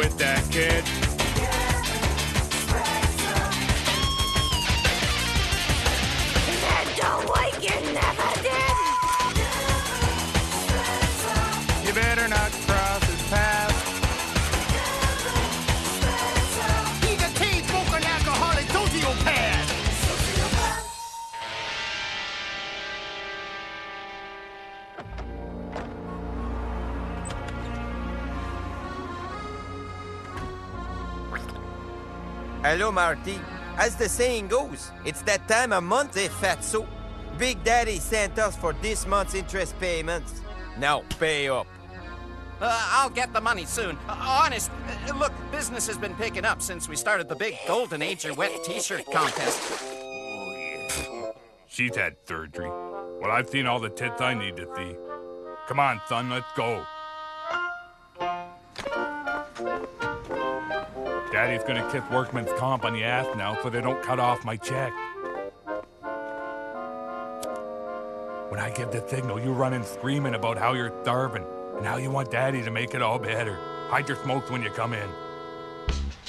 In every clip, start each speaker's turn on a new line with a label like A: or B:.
A: with that, kid.
B: Don't like you never did.
A: You better not cross his path.
C: He's a chain-smoking alcoholic sociopath.
D: Hello, Marty. As the saying goes, it's that time of month, fatso. Big Daddy sent us for this month's interest payments. Now, pay up.
E: I'll get the money soon. Honest, look, business has been picking up since we started the big Golden Age or Wet T-shirt contest.
A: She's had surgery. Well, I've seen all the tits I need to see. Come on, son, let's go. Daddy's gonna kiss workman's comp on the ass now so they don't cut off my check. When I give the signal, you run in screaming about how you're starving and how you want Daddy to make it all better. Hide your smokes when you come in.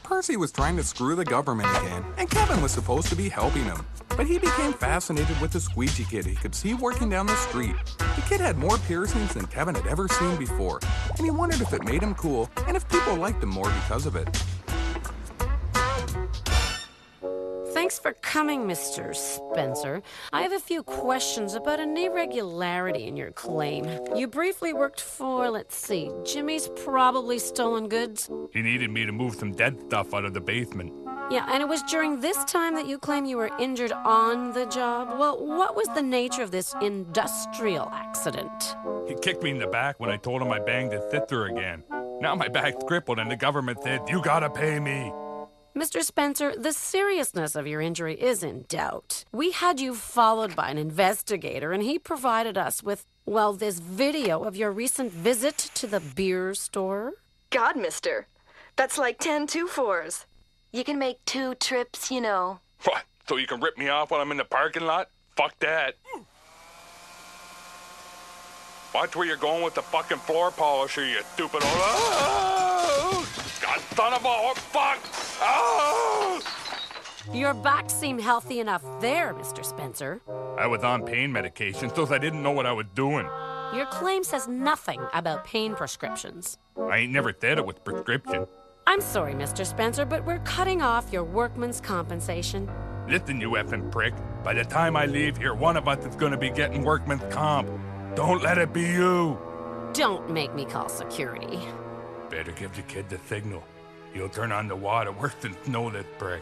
F: Percy was trying to screw the government again, and Kevin was supposed to be helping him. But he became fascinated with the squeegee kid he could see working down the street. The kid had more piercings than Kevin had ever seen before, and he wondered if it made him cool and if people liked him more because of it.
G: Thanks for coming, Mr. Spencer. I have a few questions about an irregularity in your claim. You briefly worked for, let's see, Jimmy's Probably Stolen Goods?
A: He needed me to move some dead stuff out of the basement.
G: Yeah, and it was during this time that you claim you were injured on the job? Well, what was the nature of this industrial accident?
A: He kicked me in the back when I told him I banged his sister again. Now my back's crippled and the government said, you gotta pay me.
G: Mr. Spencer, the seriousness of your injury is in doubt. We had you followed by an investigator, and he provided us with, well, this video of your recent visit to the beer store.
H: God, mister. That's like 10 2-4s. You can make 2 trips, you know.
A: What? So you can rip me off while I'm in the parking lot? Fuck that. Watch where you're going with the fucking floor polisher, you stupid old... Oh! God son of a... Oh, fuck! Oh!
G: Your back seemed healthy enough there, Mr. Spencer.
A: I was on pain medication, so I didn't know what I was doing.
G: Your claim says nothing about pain prescriptions.
A: I ain't never said it was prescription.
G: I'm sorry, Mr. Spencer, but we're cutting off your workman's compensation.
A: Listen, you effing prick. By the time I leave here, one of us is gonna be getting workman's comp. Don't let it be you.
G: Don't make me call security.
A: Better give the kid the signal. He'll turn on the water worse than snow this brick.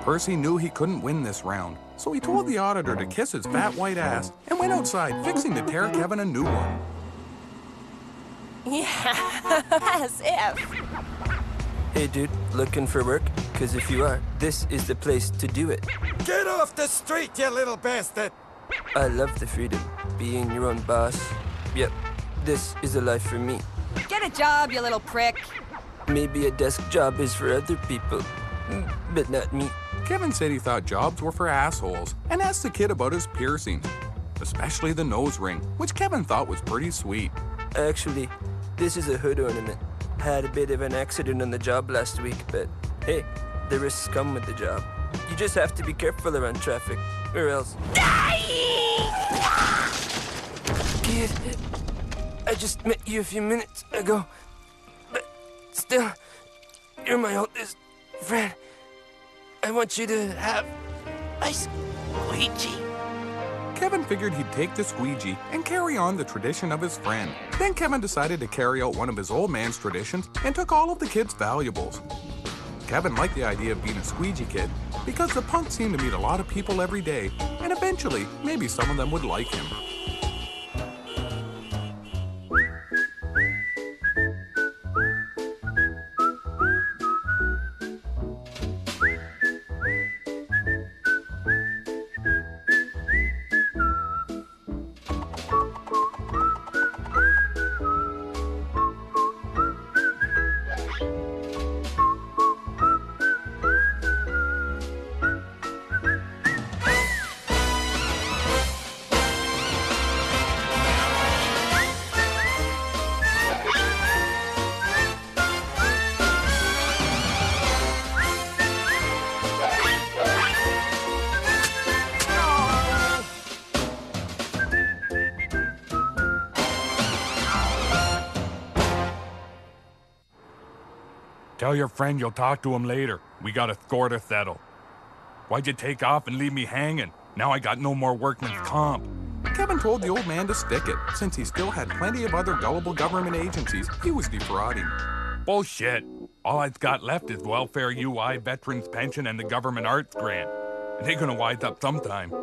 F: Percy knew he couldn't win this round, so he told the auditor to kiss his fat white ass and went outside, fixing to tear Kevin a new one.
B: Yeah, as if.
I: Hey dude, looking for work? Cause if you are, this is the place to do it.
D: Get off the street, you little bastard!
I: I love the freedom, being your own boss. Yep, this is a life for me.
B: Get a job, you little prick.
I: Maybe a desk job is for other people, but not me.
F: Kevin said he thought jobs were for assholes and asked the kid about his piercings, especially the nose ring, which Kevin thought was pretty sweet.
I: Actually, this is a hood ornament. Had a bit of an accident on the job last week, but hey, the risks come with the job. You just have to be careful around traffic, or else... Kid, I just met you a few minutes ago, but still, you're my oldest friend. I want you to have my squeegee.
F: Kevin figured he'd take the squeegee and carry on the tradition of his friend. Then Kevin decided to carry out one of his old man's traditions and took all of the kid's valuables. Kevin liked the idea of being a squeegee kid because the punk seemed to meet a lot of people every day, and eventually, maybe some of them would like him.
A: Tell your friend you'll talk to him later. We got a score to settle. Why'd you take off and leave me hanging? Now I got no more workman's comp.
F: Kevin told the old man to stick it, since he still had plenty of other gullible government agencies he was defrauding.
A: Bullshit. All I've got left is welfare UI, veterans pension, and the government arts grant. And they're gonna wise up sometime.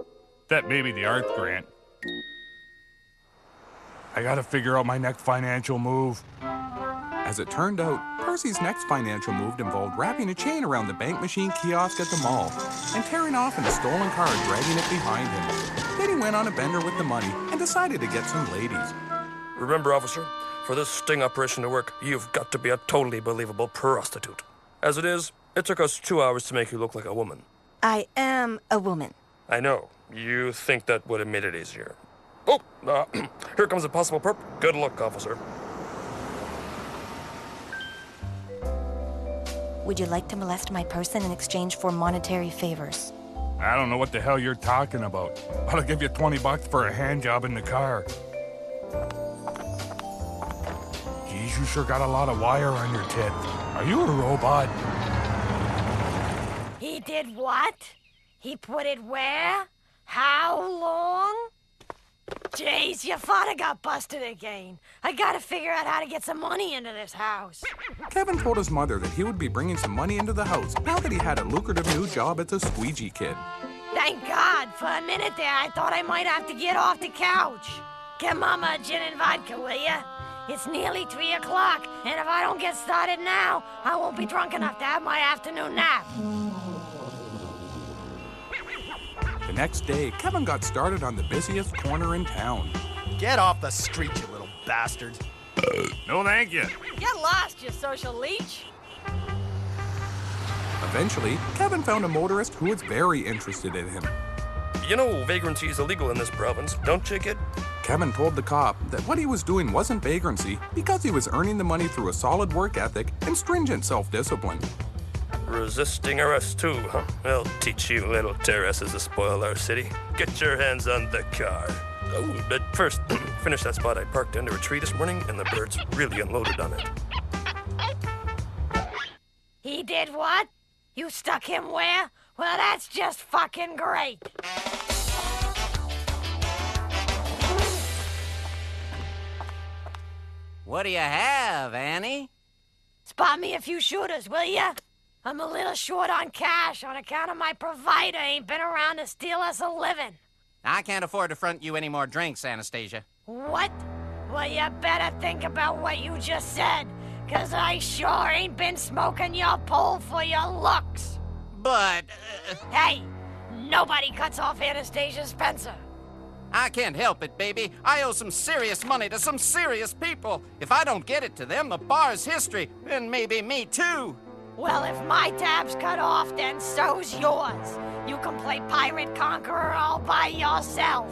A: That maybe the arts grant. I gotta figure out my next financial move.
F: As it turned out, Percy's next financial move involved wrapping a chain around the bank machine kiosk at the mall and tearing off in a stolen car, dragging it behind him. Then he went on a bender with the money and decided to get some ladies.
I: Remember, officer, for this sting operation to work, you've got to be a totally believable prostitute. As it is, it took us 2 hours to make you look like a woman.
H: I am a woman.
I: I know. You think that would have made it easier. Oh, here comes a possible perp. Good luck, officer.
H: Would you like to molest my person in exchange for monetary favors?
A: I don't know what the hell you're talking about. I'll give you $20 for a hand job in the car. Geez, you sure got a lot of wire on your tits. Are you a robot?
B: He did what? He put it where? How long? Jeez, your father got busted again. I gotta figure out how to get some money into this house.
F: Kevin told his mother that he would be bringing some money into the house now that he had a lucrative new job as a squeegee kid.
B: Thank God. For a minute there, I thought I might have to get off the couch. Get Mama a gin and vodka, will ya? It's nearly 3 o'clock, and if I don't get started now, I won't be drunk enough to have my afternoon nap.
F: The next day, Kevin got started on the busiest corner in town.
C: Get off the street, you little bastard.
A: No, thank you.
B: Get lost, you social leech.
F: Eventually, Kevin found a motorist who was very interested in him.
I: You know vagrancy is illegal in this province, don't you, kid?
F: Kevin told the cop that what he was doing wasn't vagrancy because he was earning the money through a solid work ethic and stringent self-discipline.
I: Resisting arrest too, huh? I'll teach you little terraces to spoil our city. Get your hands on the car. Oh, but first, finish that spot I parked under a tree this morning, and the birds really unloaded on it.
B: He did what? You stuck him where? Well, that's just fucking great.
E: What do you have, Annie?
B: Spot me a few shooters, will ya? I'm a little short on cash on account of my provider ain't been around to steal us a living.
E: I can't afford to front you any more drinks, Anastasia.
B: What? Well, you better think about what you just said, 'cause I sure ain't been smoking your pole for your looks.
E: But,
B: Hey, nobody cuts off Anastasia Spencer.
E: I can't help it, baby. I owe some serious money to some serious people. If I don't get it to them, the bar's history, and maybe me too.
B: Well, if my tab's cut off, then so's yours. You can play pirate conqueror all by yourself.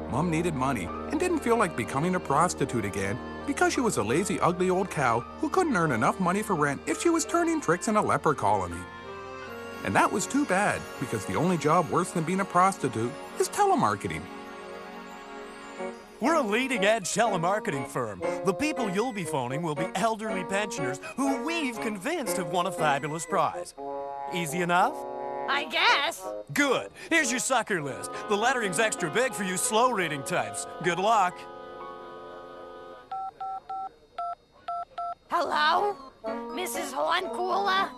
F: Mom needed money and didn't feel like becoming a prostitute again because she was a lazy, ugly old cow who couldn't earn enough money for rent if she was turning tricks in a leper colony. And that was too bad, because the only job worse than being a prostitute is telemarketing.
J: We're a leading-edge telemarketing firm. The people you'll be phoning will be elderly pensioners who we've convinced have won a fabulous prize. Easy enough?
B: I guess.
J: Good. Here's your sucker list. The lettering's extra big for you slow-reading types. Good luck.
B: Hello? Mrs. Horncooler?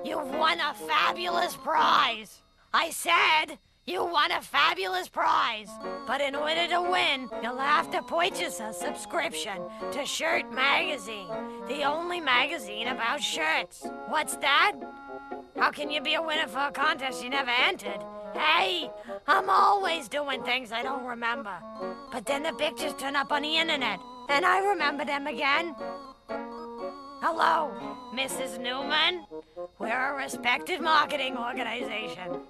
B: You've won a fabulous prize. I said you won a fabulous prize. But in order to win, you'll have to purchase a subscription to Shirt Magazine, the only magazine about shirts. What's that? How can you be a winner for a contest you never entered? Hey, I'm always doing things I don't remember. But then the pictures turn up on the internet, and I remember them again. Hello, Mrs. Newman. We're a respected marketing organization.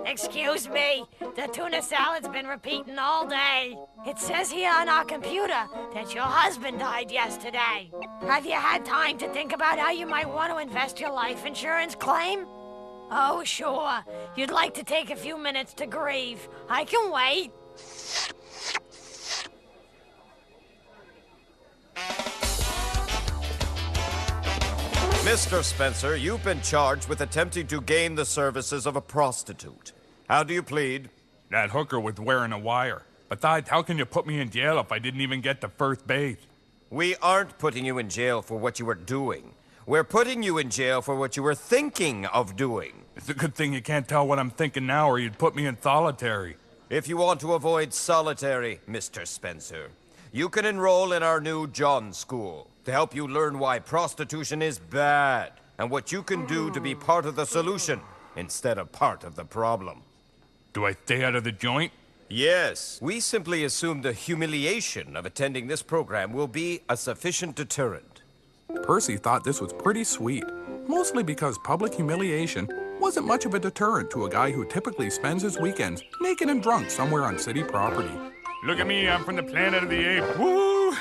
B: Excuse me, the tuna salad's been repeating all day. It says here on our computer that your husband died yesterday. Have you had time to think about how you might want to invest your life insurance claim? Oh, sure. You'd like to take a few minutes to grieve. I can wait.
K: Mr. Spencer, you've been charged with attempting to gain the services of a prostitute. How do you plead?
A: That hooker was wearing a wire. Besides, how can you put me in jail if I didn't even get to first base?
K: We aren't putting you in jail for what you were doing. We're putting you in jail for what you were thinking of doing.
A: It's a good thing you can't tell what I'm thinking now, or you'd put me in solitary.
K: If you want to avoid solitary, Mr. Spencer, you can enroll in our new John School to help you learn why prostitution is bad and what you can do to be part of the solution instead of part of the problem.
A: Do I stay out of the joint?
K: Yes. We simply assume the humiliation of attending this program will be a sufficient deterrent.
F: Percy thought this was pretty sweet, mostly because public humiliation wasn't much of a deterrent to a guy who typically spends his weekends naked and drunk somewhere on city property.
A: Look at me, I'm from the planet of the apes. Woo!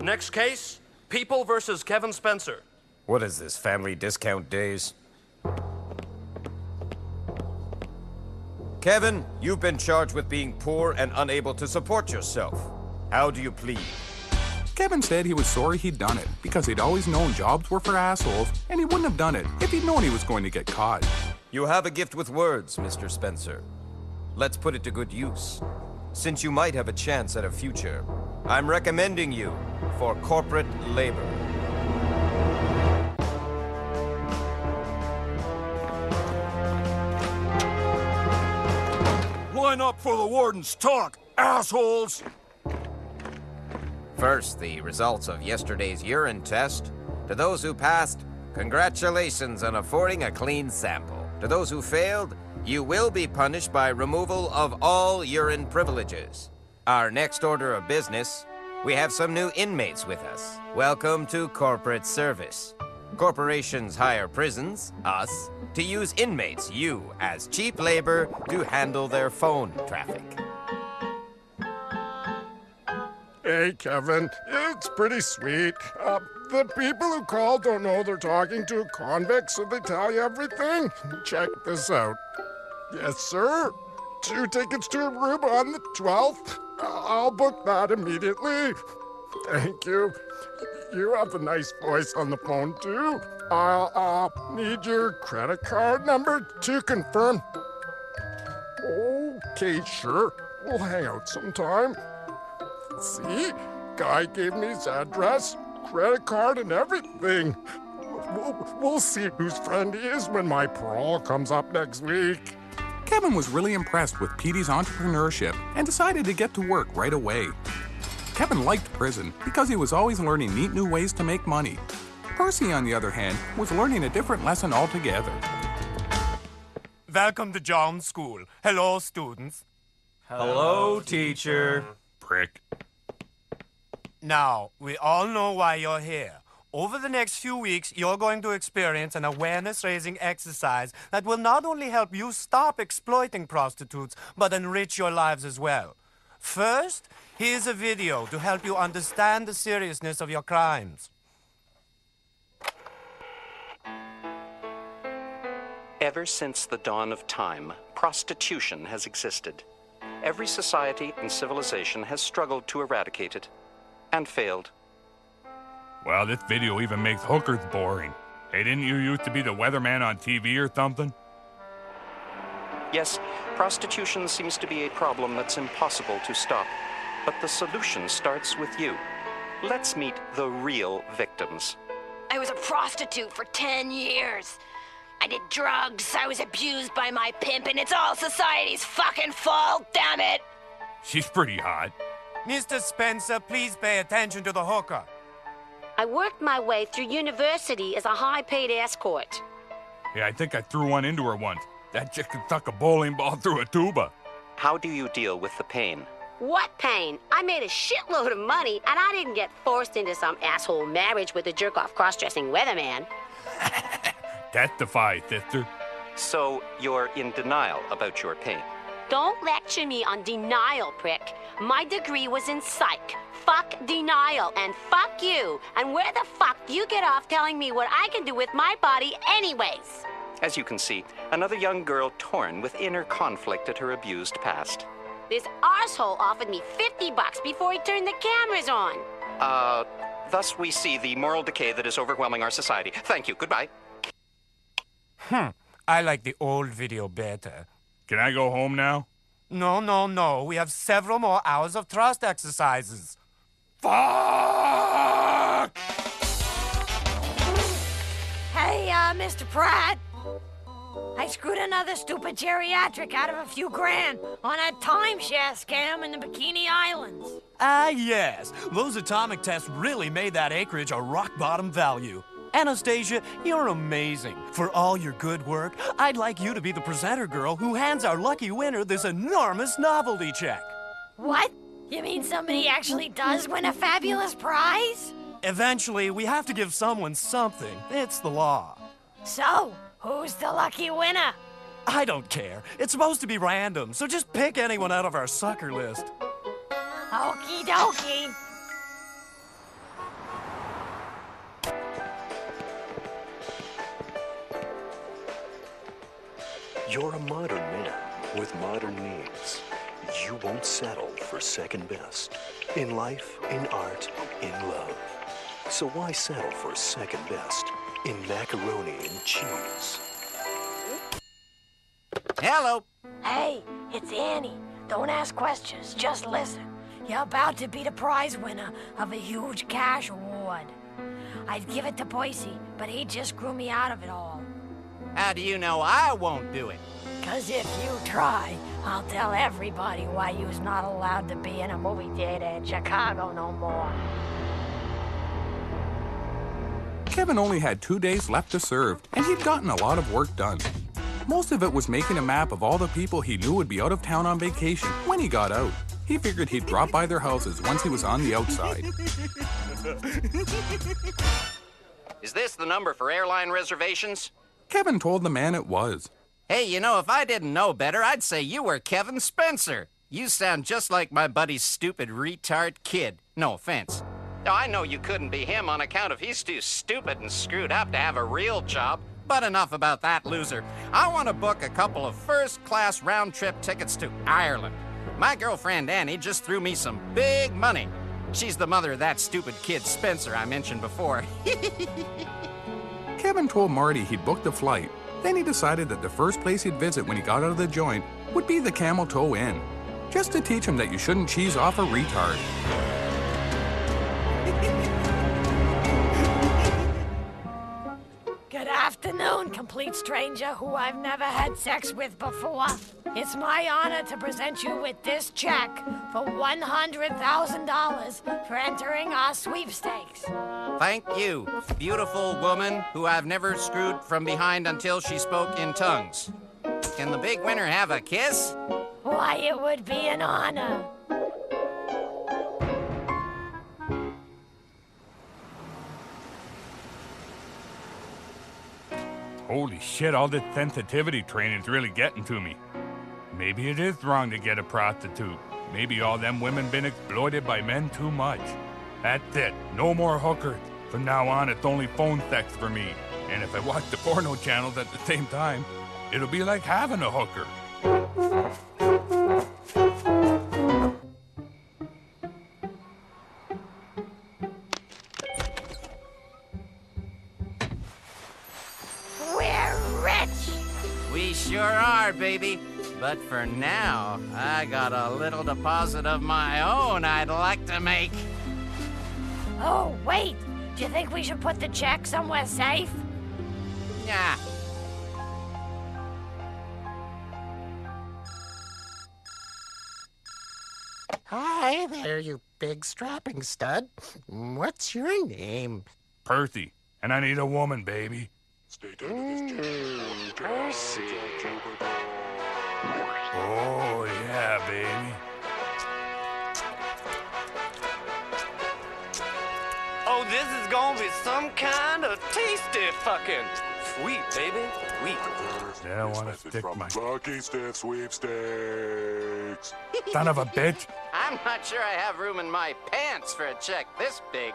L: Next case, People versus Kevin Spencer.
K: What is this, family discount days? Kevin, you've been charged with being poor and unable to support yourself. How do you plead?
F: Kevin said he was sorry he'd done it because he'd always known jobs were for assholes and he wouldn't have done it if he'd known he was going to get caught.
K: You have a gift with words, Mr. Spencer. Let's put it to good use. Since you might have a chance at a future, I'm recommending you for corporate labor.
J: Line up for the warden's talk, assholes!
D: First, the results of yesterday's urine test. To those who passed, congratulations on affording a clean sample. To those who failed, you will be punished by removal of all urine privileges. Our next order of business, we have some new inmates with us. Welcome to corporate service. Corporations hire prisons, us, to use inmates, you, as cheap labor to handle their phone traffic.
M: Hey, Kevin, it's pretty sweet. The people who call don't know they're talking to a convict, so they tell you everything. Check this out. Yes, sir. 2 tickets to a room on the 12th. I'll book that immediately. Thank you. You have a nice voice on the phone, too. I'll need your credit card number to confirm. Okay, sure. We'll hang out sometime. See? Guy gave me his address, credit card, and everything. We'll see whose friend he is when my parole comes up next week.
F: Kevin was really impressed with Petey's entrepreneurship and decided to get to work right away. Kevin liked prison because he was always learning neat new ways to make money. Percy, on the other hand, was learning a different lesson altogether.
J: Welcome to John School. Hello, students.
C: Hello, teacher.
A: Prick.
J: Now, we all know why you're here. Over the next few weeks, you're going to experience an awareness-raising exercise that will not only help you stop exploiting prostitutes, but enrich your lives as well. First, here's a video to help you understand the seriousness of your crimes.
N: Ever since the dawn of time, prostitution has existed. Every society and civilization has struggled to eradicate it, and failed.
A: Well, this video even makes hookers boring. Hey, didn't you used to be the weatherman on TV or something?
N: Yes, prostitution seems to be a problem that's impossible to stop. But the solution starts with you. Let's meet the real victims.
B: I was a prostitute for 10 years. I did drugs, I was abused by my pimp, and it's all society's fucking fault, damn it!
A: She's pretty hot.
J: Mr. Spencer, please pay attention to the hooker.
G: I worked my way through university as a high-paid escort.
A: Yeah, I think I threw one into her once. That chick could suck a bowling ball through a tuba.
N: How do you deal with the pain?
G: What pain? I made a shitload of money, and I didn't get forced into some asshole marriage with a jerk-off cross-dressing weatherman.
A: Testify, sister.
N: So, you're in denial about your pain.
G: Don't lecture me on denial, prick. My degree was in psych. Fuck denial, and fuck you. And where the fuck do you get off telling me what I can do with my body anyways?
N: As you can see, another young girl torn with inner conflict at her abused past.
G: This arsehole offered me $50 before he turned the cameras on.
N: Thus we see the moral decay that is overwhelming our society. Thank you. Goodbye.
J: I like the old video better.
A: Can I go home now?
J: No. We have several more hours of thrust exercises.
A: Fuck!
B: Hey, Mr. Pratt. I screwed another stupid geriatric out of a few grand on a timeshare scam in the Bikini Islands.
O: Ah, yes. Those atomic tests really made that acreage a rock-bottom value. Anastasia, you're amazing. For all your good work, I'd like you to be the presenter girl who hands our lucky winner this enormous novelty check.
B: What? You mean somebody actually does win a fabulous prize?
O: Eventually, we have to give someone something. It's the law.
B: So, who's the lucky winner?
O: I don't care. It's supposed to be random, so just pick anyone out of our sucker list.
B: Okie dokie.
P: You're a modern man with modern needs. You won't settle for second best. In life, in art, in love. So why settle for second best in macaroni and cheese?
E: Hello.
B: Hey, it's Annie. Don't ask questions, just listen. You're about to be the prize winner of a huge cash award. I'd give it to Boise, but he'd just screw me out of it all.
E: How do you know I won't do it?
B: 'Cause if you try, I'll tell everybody why you's not allowed to be in a movie theater in Chicago no more.
F: Kevin only had 2 days left to serve, and he'd gotten a lot of work done. Most of it was making a map of all the people he knew would be out of town on vacation when he got out. He figured he'd drop by their houses once he was on the outside.
E: Is this the number for airline reservations?
F: Kevin told the man it was.
E: Hey, you know, if I didn't know better, I'd say you were Kevin Spencer. You sound just like my buddy's stupid retard kid. No offense. Now, I know you couldn't be him on account of he's too stupid and screwed up to have a real job. But enough about that loser. I want to book a couple of first-class round-trip tickets to Ireland. My girlfriend Annie just threw me some big money. She's the mother of that stupid kid Spencer I mentioned before.
F: Kevin told Marty he'd booked the flight. Then he decided that the first place he'd visit when he got out of the joint would be the Camel Toe Inn, just to teach him that you shouldn't cheese off a retard.
B: Good afternoon, complete stranger who I've never had sex with before. It's my honor to present you with this check for $100,000 for entering our sweepstakes.
E: Thank you, beautiful woman who I've never screwed from behind until she spoke in tongues. Can the big winner have a kiss?
B: Why, it would be an honor.
A: Holy shit, all this sensitivity training's really getting to me. Maybe it is wrong to get a prostitute. Maybe all them women been exploited by men too much. That's it. No more hookers. From now on, it's only phone sex for me. And if I watch the porno channels at the same time, it'll be like having a hooker.
E: We sure are, baby. But for now, I got a little deposit of my own I'd like to make.
B: Oh, wait. Do you think we should put the check somewhere safe?
E: Nah.
Q: Hi there, you big strapping stud. What's your name?
A: Percy. And I need a woman, baby.
P: Stay tuned to this
Q: Percy.
A: Oh, yeah, baby.
J: Oh, this is gonna be some kind of tasty fucking. Sweet, baby. Sweet.
A: Yeah, I want to stick my...
P: Lucky Stiff Sweepstakes.
A: Son of a bitch.
E: I'm not sure I have room in my pants for a check this big.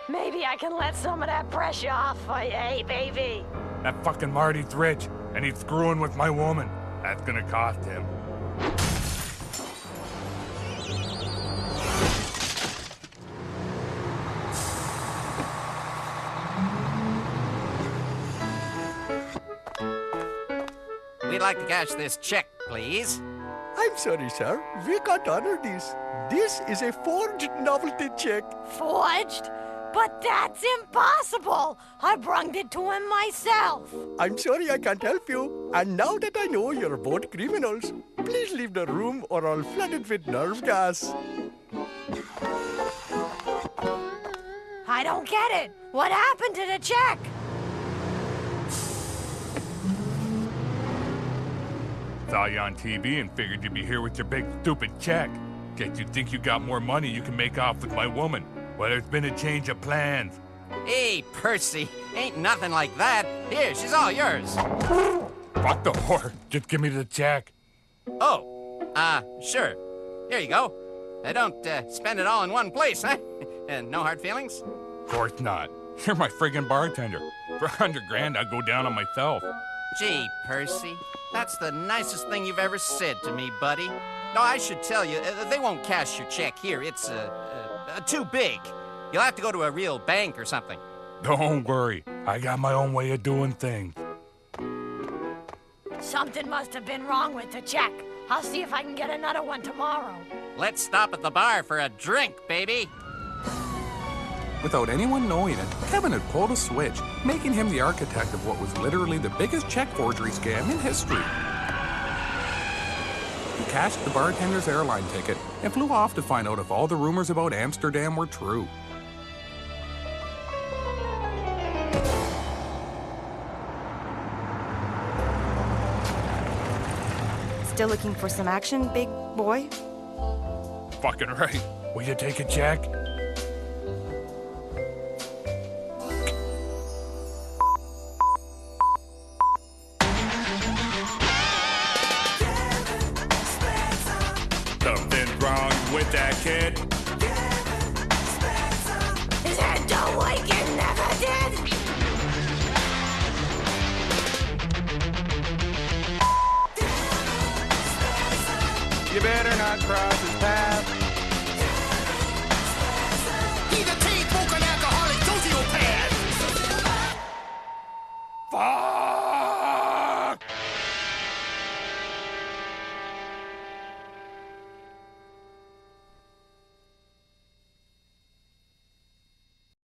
B: Maybe I can let some of that pressure off for you, hey, baby.
A: That fucking Marty's rich, and he's screwing with my woman. That's gonna cost him.
E: we'd like to cash this check, please.
R: I'm sorry, sir. We can't honor this. This is a forged novelty check.
B: Forged? But that's impossible! I brunged it to him myself.
R: I'm sorry I can't help you. And now that I know you're both criminals, please leave the room or I'll flood it with nerve gas.
B: I don't get it. What happened to the check?
A: Saw you on TV and figured you'd be here with your big stupid check. Guess you think you got more money you can make off with my woman. Well, there's been a change of plans.
E: Hey, Percy, ain't nothing like that. Here, she's all yours.
A: Fuck the whore. Just give me the check.
E: Oh, sure. Here you go. Don't spend it all in one place, huh? No hard feelings?
A: Of course not. You're my friggin' bartender. For $100 I'd go down on myself.
E: Gee, Percy, that's the nicest thing you've ever said to me, buddy. No, I should tell you, they won't cash your check here. It's, too big. You'll have to go to a real bank or something.
A: Don't worry. I got my own way of doing things.
B: Something must have been wrong with the check. I'll see if I can get another one tomorrow.
E: Let's stop at the bar for a drink, baby.
F: Without anyone knowing it, Kevin had pulled a switch, making him the architect of what was literally the biggest check forgery scam in history. He cashed the bartender's airline ticket and flew off to find out if all the rumors about Amsterdam were true.
S: Still looking for some action, big boy?
A: Fucking right. Will you take a check? Something's wrong with that kid.
B: Then don't like it never did.
F: You better not cross his path.